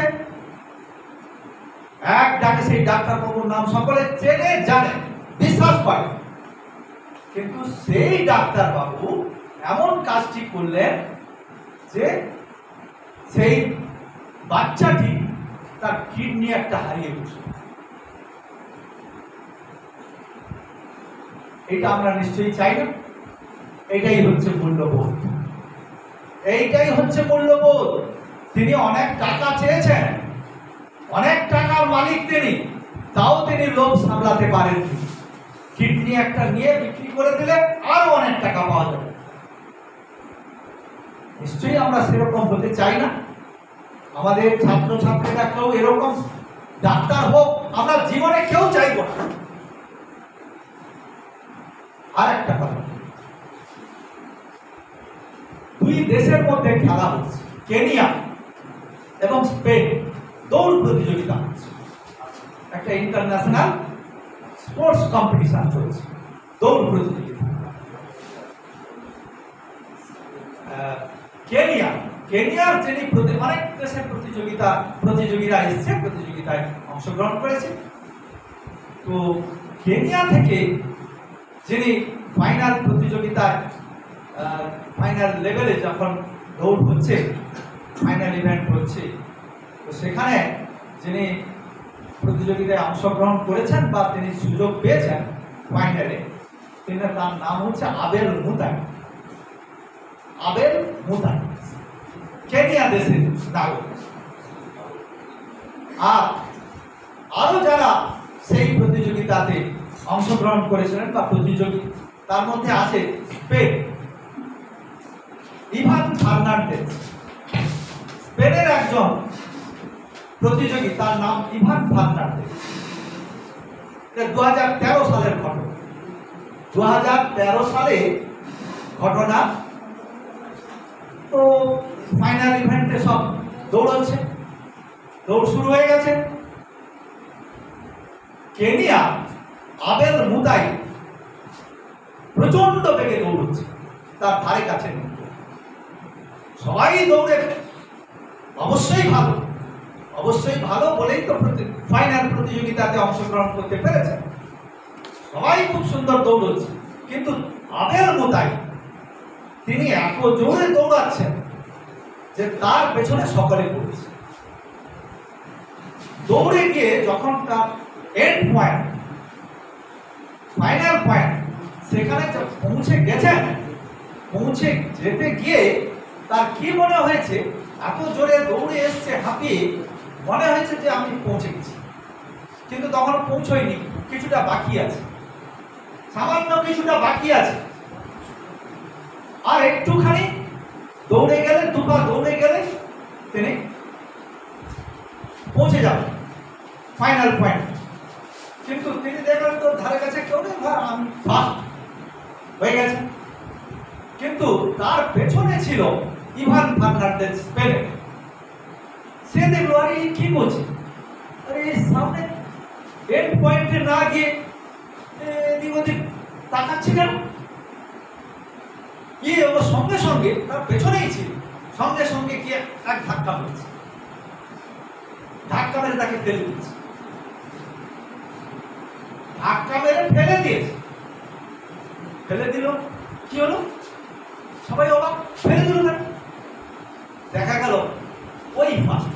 এক ডাকে সেই ডাক্তারবাবুর নাম সকলে চেনে, জানে, বিশ্বাস করে। কিন্তু সেই ডাক্তারবাবু এমন কাজটি করলেন যে সেই বাচ্চাটি তার কিডনি একটা হারিয়ে বসে। এটা আমরা নিশ্চয়ই চাই না। এটাই হচ্ছে মূল্যবোধ, এইটাই হচ্ছে মূল্যবোধ। তিনি অনেক টাকা চেয়েছেন, অনেক টাকার মালিক তিনি, তাও তিনি লোভ সামলাতে পারেননি। কিডনি একটা নিয়ে বিক্রি করে দিলে আরো অনেক টাকা পাওয়া যাবে। নিশ্চয়ই আমরা সেরকম হতে চাই না। আমাদের ছাত্রছাত্রীরা কেউ এরকম ডাক্তার হোক আমরা জীবনে কেউ চাইব না। আর একটা কথা, দুই দেশের মধ্যে খেলা হচ্ছে, কেনিয়া এবং স্পেন, দৌড় প্রতিযোগিতা হচ্ছে, একটা ইন্টারন্যাশনাল স্পোর্টস কম্পিটিশন চলছে, দৌড় প্রতিযোগিতা। কেনিয়ার যিনি অনেক দেশের প্রতিযোগীরা এসছে, প্রতিযোগিতায় অংশগ্রহণ করেছে। তো কেনিয়া থেকে যিনি ফাইনাল প্রতিযোগিতায় ফাইনাল লেভেলে যখন দৌড় হচ্ছে, ফাইনাল ইভেন্ট হচ্ছে, তো সেখানে যিনি প্রতিযোগিতায় অংশগ্রহণ করেছেন বা তিনি সুযোগ পেয়েছেন ফাইনালে, তার নাম হচ্ছে আবেল মুতাই। আবেল মুতাই কেনিয়া দেশের নাগরিক। আর আরো যারা সেই প্রতিযোগিতাতে অংশগ্রহণ করেছিলেন বা প্রতিযোগী, তার মধ্যে আছে স্পেন, ইভান ফার্নান্ডেজ, স্পেনের একজন প্রতিযোগী, তার নাম ইভান ফার্নান্ডেজ। 2013 সালের ঘটনা, 2013 সালে ঘটনা। তো ফাইনাল ইভেন্টে সব দৌড়চ্ছে, দৌড় শুরু হয়ে গেছে। কেনিয়া আবেল মুতাই প্রচন্ড বেগে দৌড়চ্ছে, তার ধারে কাছে নেই। সবাই দৌড়ে অবশ্যই ভালো বলেই তো ফাইনাল প্রতিযোগিতাতে অংশগ্রহণ করতে পেরেছে। সবাই খুব সুন্দর দৌড়চ্ছে, কিন্তু আবেল মোতাই তিনি এত জোরে দৌড়াচ্ছেন যে তার পেছনে সকলে পড়ছে। দৌড়ে গিয়ে যখন তার এন্ড পয়েন্ট, ফাইনাল পয়েন্ট, সেখানে পৌঁছে গেছেন, পৌঁছে যেতে গিয়ে তার কি মনে হয়েছে, এত জোরে দৌড়ে এসছে হাঁপিয়ে, মনে হয়েছে যে আমি পৌঁছে গেছি, কিন্তু তখন পৌঁছয়নি, কিছুটা বাকি আছে, সামান্য কিছুটা বাকি আছে। আর একটুখানি দৌড়ে গেলে, দুপা দৌড়ে গেলে তিনি পৌঁছে যাবেন ফাইনাল পয়েন্ট। কিন্তু তিনি দেখলেন তো ধারে কাছে কেউ নেই, আমি ফার্স্ট হয়ে গেছে। কিন্তু তার পেছনে ছিল ইভান ফার্নান্ডেজ, স্পেনের। সে দেখলো আরে কি করছে, আরে সামনে এন্ড পয়েন্টে না গিয়ে এদিক ওদিক তাকাচ্ছে কেন? ওর সঙ্গে সঙ্গে তার পেছনেই ছিল, সঙ্গে সঙ্গে গিয়ে এক ধাক্কা মেরেছে, ধাক্কা মেরে তাকে ফেলে দিয়েছে, ধাক্কা মেরে ফেলে দিয়েছে। ফেলে দিল, কি হলো? সবাই অবাক, ফেলে দিল কেন? দেখা গেল ওই ফার্স্ট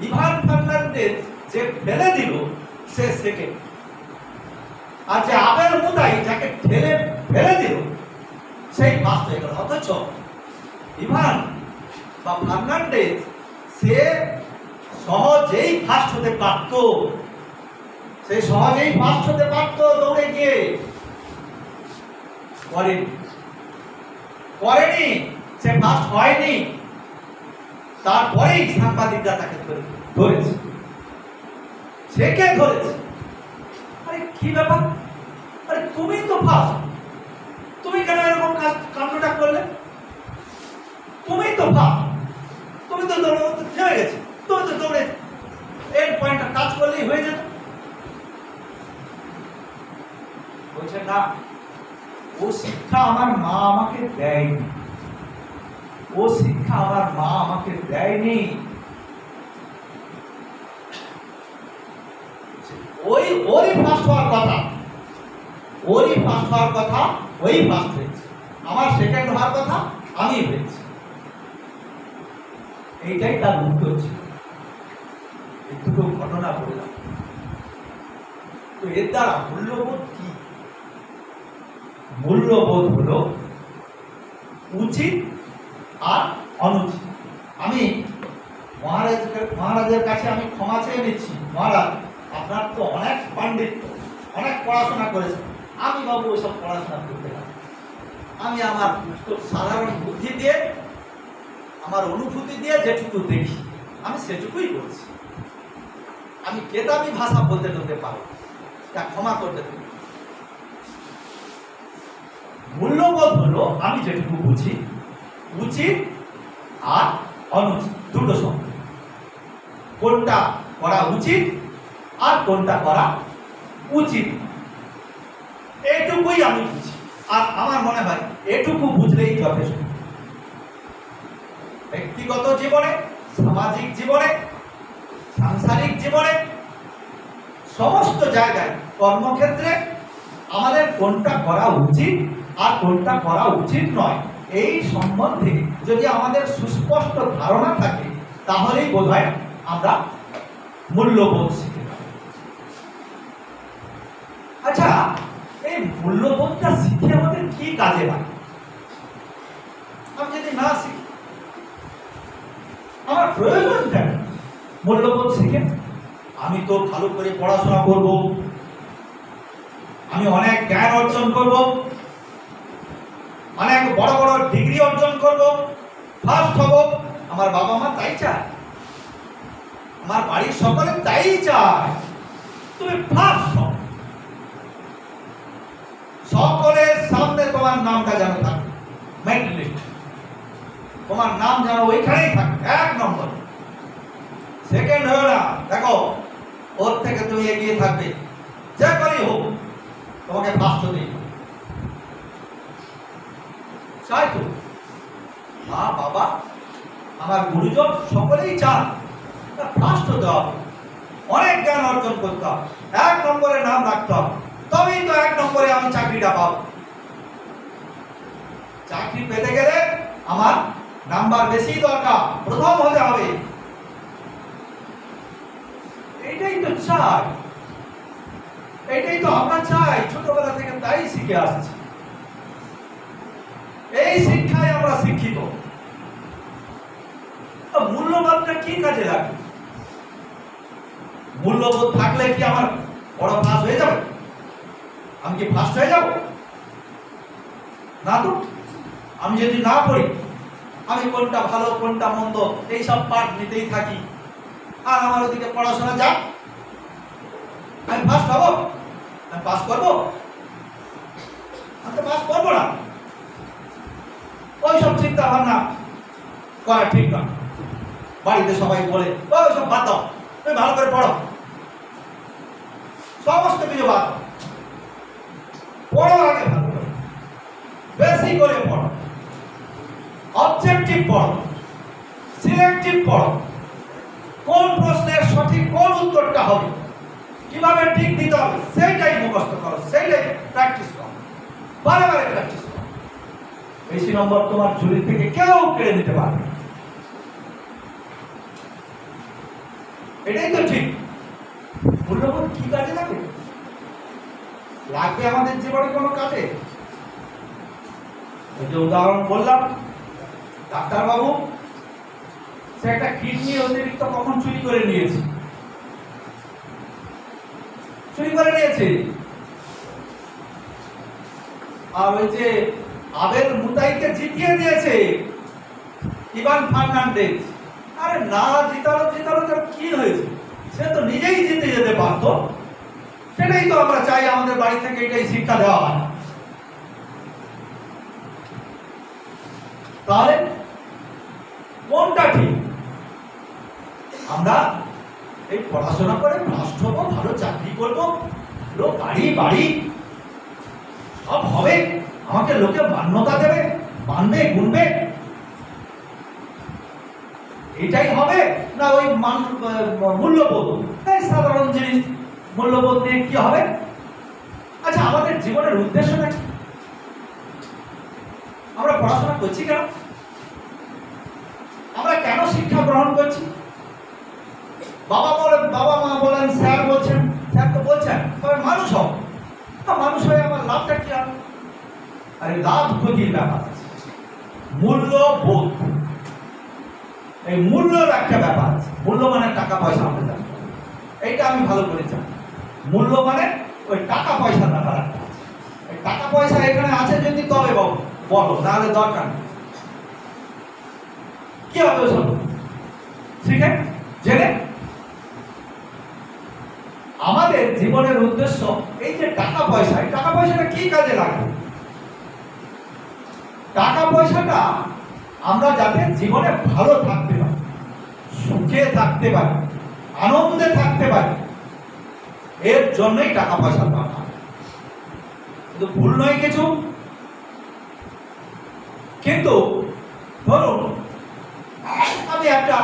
ইভান ফার্নান্ডেজ যে ফেলে দিল সে সেকেন্ড, আর যে আবেল মোতাই যাকে ঠেলে ফেলে দিল সেই ফার্স্ট হয়ে গেল। অথচ ইভান বা ফার্নান্ডেজ সে সহজেই ফার্স্ট হতে পারত, সে সহজেই ফার্স্ট হতে পারত দৌড়ে গিয়ে, করেনি, সে ফার্স্ট হয়নি। তারপরেই সাংবাদিকরা তাকে ধরেছে, সে কে ধরেছে? আরে কি ব্যাপার, আরে তুমি তো ফার্স্ট, তুমি কেন এরকম কাণ্ডটা করলে? তুমি তো ফার্স্ট, তুমি তো থেমে গেছে, তুমি তো দৌড়ে এন্ড পয়েন্টটা টাচ করলেই হয়ে যেত। বলছে না, ও শিক্ষা আমার মা আমাকে দেয়নি, ও শিক্ষা আমার মা আমাকে দেয়নি। ওরই ফার্স্ট হওয়ার কথা, ওরই ফার্স্ট হওয়ার কথা, ওই ফার্স্ট হয়েছে। আমার সেকেন্ড হওয়ার কথা, আমি হয়েছি। এইটাই তার উত্তর ছিল। একটু ঘটনা বললাম, তো এর দ্বারা মূল্যবোধ কি? মূল্যবোধ হলো উচিত আর অনুচিত। আমি মহারাজের কাছে আমি ক্ষমা চেয়ে নিচ্ছি, মহারাজ আপনার তো অনেক পাণ্ডিত্য, অনেক পড়াশোনা করেছেন, আমি বাবু ওইসব পড়াশোনা করতে পারি, আমি আমার সাধারণ বুদ্ধি দিয়ে, আমার অনুভূতি দিয়ে যেটুকু দেখি আমি সেটুকুই বলছি, আমি কেতাবি ভাষা বলতে পারবো, তা ক্ষমা করতে দেব। মূল্যবোধ হলো আমি যেটুকু বুঝি, উচিত আর অনুচিত দুটো সঙ্গে, কোনটা করা উচিত আর কোনটা করা উচিত, এটুকুই আমি বুঝি। আর আমার মনে হয় এটুকু বুঝলেই যথেষ্ট। ব্যক্তিগত জীবনে, সামাজিক জীবনে, সাংসারিক জীবনে, সমস্ত জায়গায়, কর্মক্ষেত্রে আমাদের কোনটা করা উচিত আর কোনটা করা উচিত নয়, এই সম্বন্ধে যদি আমাদের সুস্পষ্ট ধারণা থাকে, তাহলেই বোধহয় আমরা মূল্যবোধ শিখতে পারি। আচ্ছা, এই মূল্যবোধটা শিখে আমাদের কি কাজে লাগে? আমি যদি না শিখি, আমার প্রয়োজন কেন মূল্যবোধ শিখে? আমি তো ভালো করে পড়াশোনা করব, আমি অনেক জ্ঞান অর্জন করব, অনেক বড় বড় ডিগ্রি অর্জন করব, ফার্স্ট হব, আমার বাবা মা তাই চায়, আমার বাড়ির সকলে তাই চায় তুমি ফার্স্ট হও, সকলের সামনে তোমার নামটা যেন থাকে মেরিট লিস্ট, তোমার নাম যেন ওইখানেই থাকে এক নম্বর, সেকেন্ড হয়ে না, দেখো ওর থেকে তুমি এগিয়ে থাকবে, যে করেই হোক তোমাকে ফার্স্ট হতেই হবে। চাই তো মা বাবা আমার গুরুজন সকলেই চান ফার্স্ট হতে হবে, অনেক জ্ঞান অর্জন করতে হবে, এক নম্বরে নাম রাখতে হবে, তবেই তো এক নম্বরে আমি চাকরিটা পাবো। চাকরি পেতে গেলে আমার নাম্বার বেশি দরকার, প্রথম হতে হবে। এইটাই তো চাই, এইটাই তো আমরা চাই, ছোটবেলা থেকে তাই শিখে আসছি। এই শিক্ষায় আমরা শিক্ষিত। মূল্যবোধটা কি কাজে লাগে? মূল্যবোধ থাকলে কি আমার বড় পাস হয়ে যাবে? আমি কি ফার্স্ট হয়ে যাব? না তো। আমি যদি না পড়ি, আমি কোনটা ভালো কোনটা মন্দ এইসব পাঠ নিতেই থাকি, আর আমার ওদিকে পড়াশোনা যাক, আমি ফার্স্ট হব, আমি পাস করবো? আমি তো পাস করবো না। ওই সব চিন্তা ভাবনা করা ঠিক না। বাড়িতে সবাই বলে ওই সব বাদ দাও, তুমি ভালো করে পড়ো, সমস্ত কিছু বাদ দাও, পড়ো আগে ভালো করে, বেশি করে পড়ো, অবজেক্টিভ পড়ো, সিলেক্টিভ পড়ো, কোন প্রশ্নের সঠিক কোন উত্তরটা হবে, কিভাবে ঠিক দিতে হবে সেইটাই মুখস্থ করো, সেইটাই প্র্যাকটিস করো, বারে বারে প্র্যাকটিস করো। বেশি নম্বর তোমার ঝুলি থেকে কেউ কেড়ে নিতে পারবে না। এটাই তো ঠিক। মূল্যবোধ কি কাজে লাগে? লাগবে আমাদের জীবনে কোনো কাজে? এই যে উদাহরণ বললাম, ডাক্তারবাবু সে একটা কিডনি অতিরিক্ত কখন চুরি করে নিয়েছে, আর ওই যে আবেল মুতাইকে জিতিয়ে দিয়েছে ইভান ফার্নান্ডেজ। আরে না জিতালো তার কি হয়েছে? সে তো নিজেই জিতে যেতে পারতো। সেটাই তো আমরা চাই, আমাদের বাড়ি থেকে এটাই শিক্ষা দেওয়া হয়। তাহলে কোনটা ঠিক? আমরা এই পড়াশোনা করে ফার্স্ট হবো, ভালো চাকরি করবো, লোক গাড়ি বাড়ি সব হবে, আমাকে লোকে মান্যতা দেবে, মানবে গুনবে, এটাই হবে? না ওই মূল্যবোধ, এই সাধারণ জিনিস মূল্যবোধ নিয়ে কি হবে? আচ্ছা, আমাদের জীবনের উদ্দেশ্যটা কি? আমরা পড়াশোনা করছি কেন? আমরা কেন শিক্ষা গ্রহণ করছি? বাবা মা বলেন, স্যার বলছেন, স্যার তো বলছেন তবে মানুষ হোক, মানুষ হয়ে আমার লাভটা কি হবে? আরে লাভ ক্ষতির ব্যাপার আছে, মূল্যবোধ, এই মূল্যর একটা ব্যাপার আছে। মূল্য মানে টাকা পয়সা, আমরা জানি, এইটা আমি ভালো করে জানি। মূল্য মানে ওই টাকা পয়সার ব্যাপার একটা আছে। এই টাকা পয়সা এখানে আছে যদি তবে বলো, নাহলে দরকার নেই। কি হবে ওসব শিখে জেনে? আমাদের জীবনের উদ্দেশ্য এই যে টাকা পয়সা, এই টাকা পয়সাটা কি কাজে লাগবে? টাকা পয়সাটা আমরা যাতে জীবনে ভালো থাকতে পারি, সুখে থাকতে পারি, আনন্দে থাকতে পারি, এর জন্যই টাকা পয়সা দরকার। কিন্তু ভুল নয় কিছু। কিন্তু ধরুন আমি একটা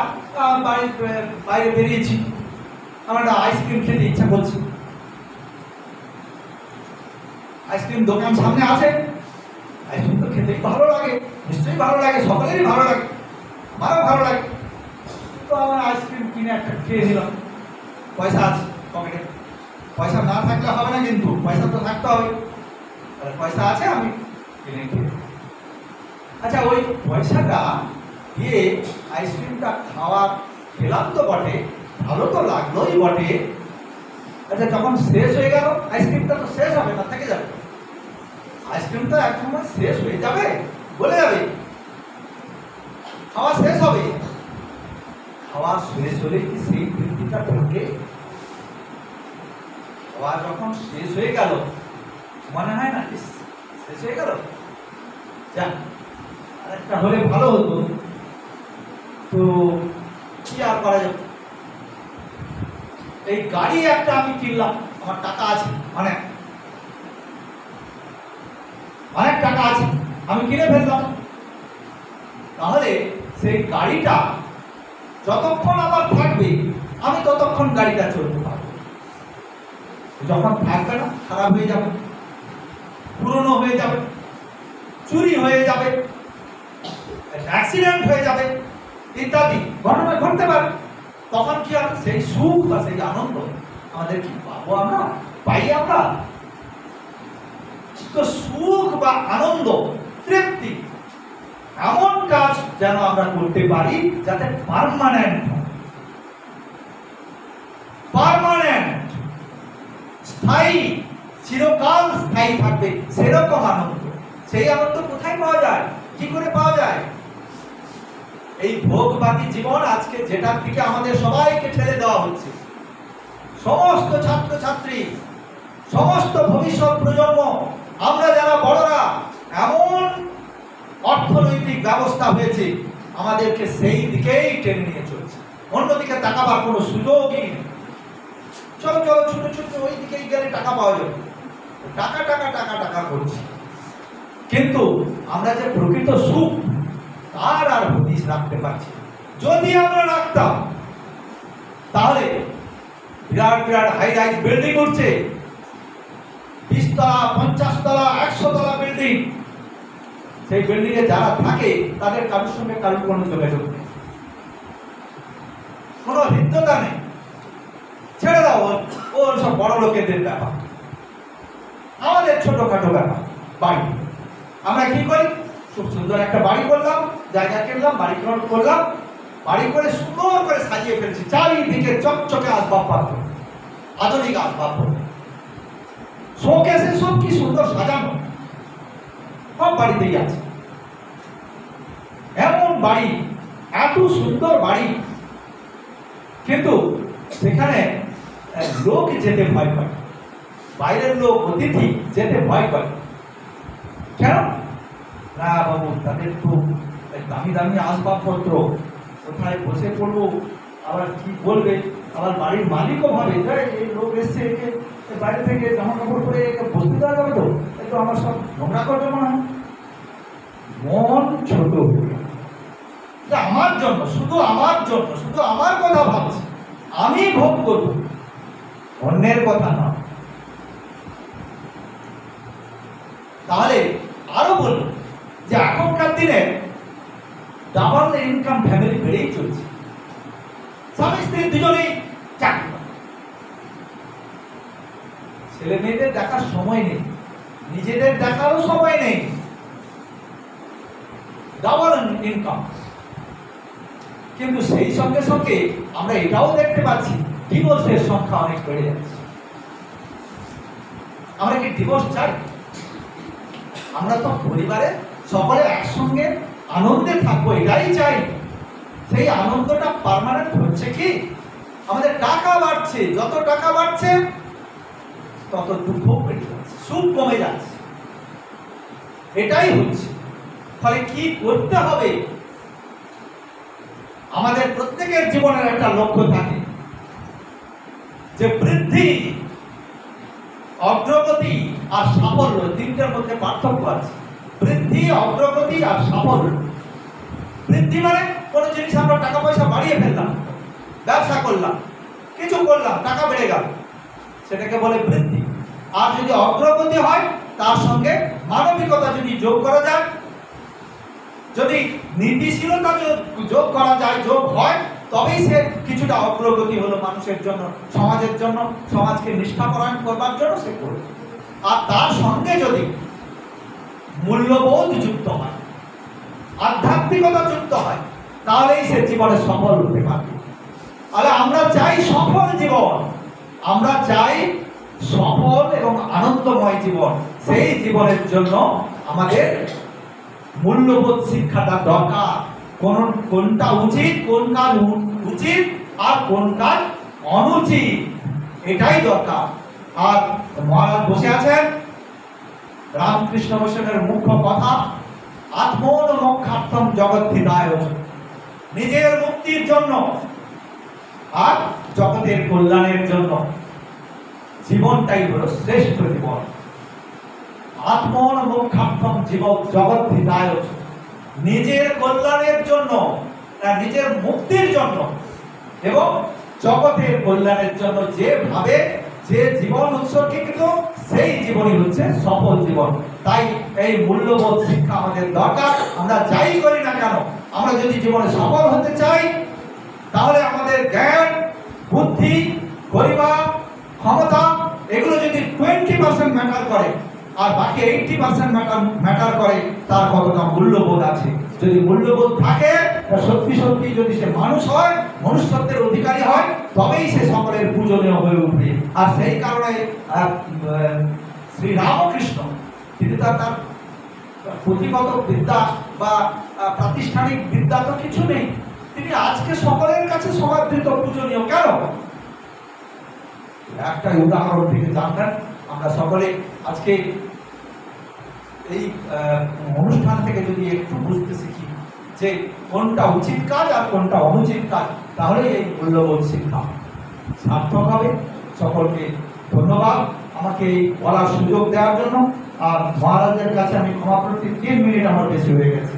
বাইরে বেরিয়েছি, আমার একটা আইসক্রিম খেতে ইচ্ছা করছে, আইসক্রিম দোকান সামনে আছে, আইসক্রিম তো খেতে ভালো লাগে, নিশ্চয়ই ভালো লাগে, সকলেরই ভালো লাগে, আমারও ভালো লাগে। তো আমার আইসক্রিম কিনে একটা খেয়ে নিলাম, পয়সা আছে পকেটে, পয়সা না থাকলে হবে না, কিন্তু পয়সা তো থাকতে হবে। পয়সা আছে, আমি কিনে খেয়ে। আচ্ছা, ওই পয়সাটা দিয়ে আইসক্রিমটা খেলাম তো বটে, ভালো তো লাগলোই বটে। আচ্ছা, যখন শেষ হয়ে গেল, আইসক্রিমটা তো শেষ হবে না, থেকে যাবে। আইসক্রিম তো এক সময় শেষ হয়ে যাবে, বলে যাবে, খাওয়া শেষ হবে। খাওয়া শেষ হলে কি সেই তৃপ্তিটা থাকে? খাওয়া যখন শেষ হয়ে গেল, মনে হয় না শেষ হয়ে গেল, যাক আরেকটা হলে ভালো হতো। তো কি আর করা যাবে? এই গাড়ি একটা আমি কিনলাম, আমার টাকা আছে, অনেক টাকা আছে, আমি কিনে ফেললাম। তাহলে সেই গাড়িটা যতক্ষণ আমার থাকবে, আমি ততক্ষণ গাড়িটা চলতে পারবো। যখন থাকবে না খারাপ হয়ে যাবে, পুরনো হয়ে যাবে, চুরি হয়ে যাবে, অ্যাক্সিডেন্ট হয়ে যাবে ইত্যাদি ঘটনা ঘটতে পারে। তখন কি হবে? সেই সুখ বা সেই আনন্দ আমাদের কি পাবো? আমরা পাই আমরা? তো সুখ বা আনন্দ, তৃপ্তি, এমন কাজ যেন আমরা করতে পারি যাতে পার্মানেন্ট, স্থায়ী, চিরকাল স্থায়ী থাকবে সেরকম আনন্দ। সেই আনন্দ কোথায় পাওয়া যায়? কি করে পাওয়া যায়? এই ভোগবাদী জীবন আজকে যেটার দিকে আমাদের সবাইকে ঠেলে দেওয়া হচ্ছে, সমস্ত ছাত্রছাত্রী, সমস্ত ভবিষ্যৎ প্রজন্ম, আমরা যারা বড়রা, এমন অর্থনৈতিক ব্যবস্থা হয়েছে আমাদেরকে সেই দিকেই টেনে নিয়ে চলছে, অন্যদিকে তাকাবার কোনো সুযোগই নেই। চলো চলো ছোট ছোট ওই দিকেই গেলে টাকা পাওয়া যাবে, টাকা টাকা টাকা টাকা করছি, কিন্তু আমরা যে প্রকৃত সুখ তার আর হদিশ রাখতে পারছি। যদি আমরা রাখতাম তাহলে বিরাট বিরাট হাই রাইজ বিল্ডিং উঠছে, 20 তলা, 50 তলা, 100 তলা বিল্ডিং। সেই বিল্ডিং এ যারা থাকে তাদের কারোর সঙ্গে কারোর কোনো যোগাযোগ নেই, কোনো হৃদ্যতা নেই। ছেড়ে দাও, ওর সব বড় লোকেদের ব্যাপার, আমাদের ছোটখাটো ব্যাপার। বাড়ি আমরা কি করি? খুব সুন্দর একটা বাড়ি করলাম, জায়গা কিনলাম, বাড়ি করলাম, বাড়ি করে সুন্দর করে সাজিয়ে ফেলছি, চারিদিকে চকচকে আসবাবপত্র, আধুনিক আসবাবপত্র, শোকেসে সব কি সুন্দর সাজানো, সব বাড়িতেই আছে। এমন বাড়ি, এত সুন্দর বাড়ি, কিন্তু সেখানে লোক যেতে ভয় পায়, বাইরের লোক, অতিথি যেতে ভয় পায়। কেন? না বাবু, তাদের তো দামি দামি আসবাবপত্র, কোথায় বসে পড়বো, আবার কি বলবে, আবার বাড়ির মালিকও ভাবে এই লোক এসছে, একে বাইরে থেকে জামা কাপড় পরে একে বসতে দেওয়া যাবে তো, একটু আমার সব নোংরা করবে মনে হয়। মন ছোট, আমার জন্য, শুধু আমার জন্য, শুধু আমার কথা ভাবছি, আমি ভোগ করব, অন্যের কথা না। তাহলে আরো বলবো যে এখনকার দিনে ডাবল ইনকাম ফ্যামিলি বেড়েই চলছে, স্বামী স্ত্রী দুজনেই চাকরি, ছেলে মেয়েদের দেখার সময় নেই, নিজেদের দেখারও সময় নেই, ডাবল ইনকাম। কিন্তু সেই সঙ্গে সঙ্গে আমরা এটাও দেখতে পাচ্ছি ডিভোর্সের সংখ্যা অনেক বেড়ে যাচ্ছে। আমরা কি ডিভোর্স চাই? আমরা তো পরিবারে সকলে একসঙ্গে আনন্দে থাকবো, এটাই চাই। সেই আনন্দটা পার্মানেন্ট হচ্ছে কি? আমাদের টাকা বাড়ছে, যত টাকা বাড়ছে তত দুঃখ বেড়ে যাচ্ছে, সুখ কমে যাচ্ছে, এটাই হচ্ছে। ফলে কি করতে হবে? আমাদের প্রত্যেকের জীবনের একটা লক্ষ্য থাকে যে বৃদ্ধি, অগ্রগতি আর সাফল্য, তিনটার মধ্যে পার্থক্য আছে। বৃদ্ধি, অগ্রগতি আর সাফল্য। বৃদ্ধি মানে কোনো জিনিস আমরা টাকা পয়সা বাড়িয়ে ফেললাম, ব্যবসা করলাম, কিছু করলাম, টাকা বেড়ে গেল, সেটাকে বলে বৃদ্ধি। আর যদি অগ্রগতি হয়, তার সঙ্গে মানবিকতা যদি যোগ করা যায়, যদি নীতিশীলতা যোগ করা যায়, যোগ হয়, তবেই সে কিছুটা অগ্রগতি হলো মানুষের জন্য, সমাজের জন্য, সমাজকে নিষ্ঠাপরায়ণ করবার জন্য সে করবে। আর তার সঙ্গে যদি মূল্যবোধ যুক্ত হয়, আধ্যাত্মিকতা যুক্ত হয়, তাহলেই সে জীবনে সফল হতে পারবে। তাহলে আমরা চাই সফল জীবন, আমরা চাই সফল এবং আনন্দময় জীবন। সেই জীবনের জন্য আমাদের মূল্যবোধ শিক্ষাটা দরকার। কোনটা উচিত, কোন কাজ উচিত আর কোন কাজ অনুচিত, এটাই দরকার। আর মহারাজ বসে আছেন, রামকৃষ্ণ মিশনের মুখ্য কথা, আত্মন মোক্ষার্থম জগদ্ধিতায়, নিজের মুক্তির জন্য আর জগতের কল্যাণের জন্য জীবনটাই হলো শ্রেষ্ঠ জীবন। আত্মন মোক্ষার্থম জগদ্ধিতায়, নিজের কল্যাণের জন্য, নিজের মুক্তির জন্য এবং জগতের কল্যাণের জন্য যেভাবে যে জীবন উৎসর্গীকৃত সেই জীবনই হচ্ছে সফল জীবন। তাই এই মূল্যবোধ শিক্ষা আমাদের দরকার। আমরা যাই করি না কেন, আমরা যদি জীবনে সফল হতে চাই, তাহলে আমাদের জ্ঞান, বুদ্ধি, পরিবার, ক্ষমতা এগুলো যদি 20% ম্যাটার করে আর বাকি 80% ম্যাটার করে তার কতটা মূল্যবোধ আছে। যদি মূল্যবোধ থাকে, সত্যি সত্যি যদি সে মানুষ হয়, মনুষ্যত্বের অধিকারী হয়, তবেই সে সকলের পূজনীয় হয়ে উঠবে। আর সেই কারণে শ্রী রামকৃষ্ণ তিনি তার পুঁথিগত বিদ্যা বা প্রাতিষ্ঠানিক বিদ্যা তো কিছু নেই, তিনি আজকে সকলের কাছে সমাদৃত, পূজনীয়। কেন? একটাই উদাহরণ থেকে জানবেন। আমরা সকলে আজকে এই অনুষ্ঠান থেকে যদি একটু বুঝতে শিখি যে কোনটা উচিত কাজ আর কোনটা অনুচিত কাজ, তাহলে এই মূল্যবোধ শিক্ষা সার্থক হবে। সকলকে ধন্যবাদ আমাকে বলার সুযোগ দেওয়ার জন্য। আর মহারাজের কাছে আমি ক্ষমা প্রার্থী, 3 মিনিট আমার বেশি হয়ে গেছে।